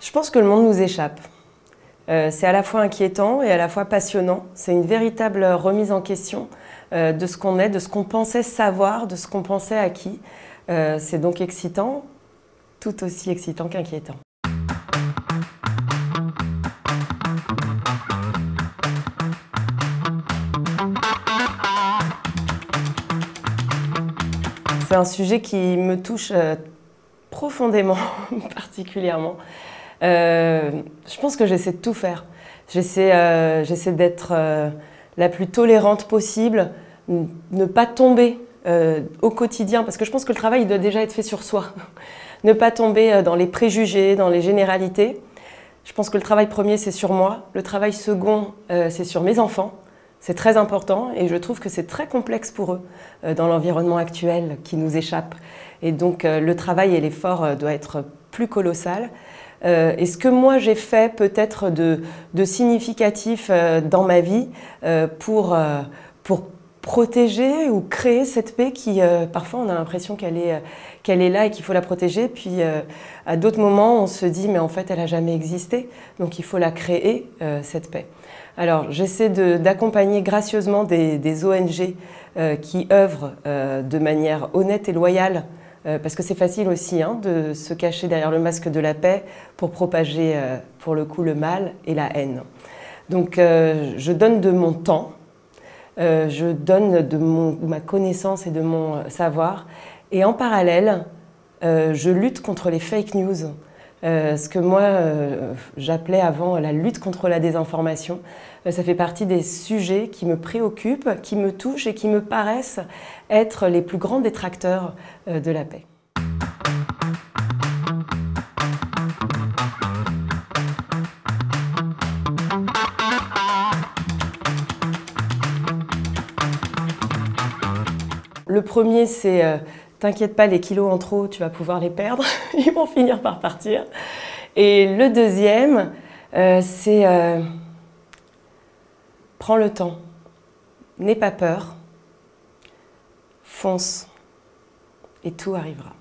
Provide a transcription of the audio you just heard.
Je pense que le monde nous échappe. C'est à la fois inquiétant et à la fois passionnant. C'est une véritable remise en question de ce qu'on est, de ce qu'on pensait savoir, de ce qu'on pensait acquis. C'est donc excitant, tout aussi excitant qu'inquiétant. C'est un sujet qui me touche profondément, particulièrement. Je pense que j'essaie de tout faire. J'essaie d'être la plus tolérante possible, ne pas tomber au quotidien, parce que je pense que le travail il doit déjà être fait sur soi. Ne pas tomber dans les préjugés, dans les généralités. Je pense que le travail premier, c'est sur moi. Le travail second, c'est sur mes enfants. C'est très important et je trouve que c'est très complexe pour eux dans l'environnement actuel qui nous échappe. Et donc le travail et l'effort doivent être plus colossal. Et ce que moi j'ai fait peut-être de significatif dans ma vie pour protéger ou créer cette paix qui parfois on a l'impression qu'elle est là et qu'il faut la protéger, puis à d'autres moments on se dit mais en fait elle n'a jamais existé, donc il faut la créer cette paix. Alors j'essaie d'accompagner gracieusement des ONG qui œuvrent de manière honnête et loyale, parce que c'est facile aussi de se cacher derrière le masque de la paix pour propager pour le coup le mal et la haine. Donc je donne de mon temps, je donne de ma connaissance et de mon savoir, et en parallèle je lutte contre les fake news. Ce que moi j'appelais avant la lutte contre la désinformation. Ça fait partie des sujets qui me préoccupent, qui me touchent et qui me paraissent être les plus grands détracteurs de la paix. Le premier, c'est t'inquiète pas, les kilos en trop, tu vas pouvoir les perdre, ils vont finir par partir. Et le deuxième, c'est prends le temps, n'aie pas peur, fonce et tout arrivera.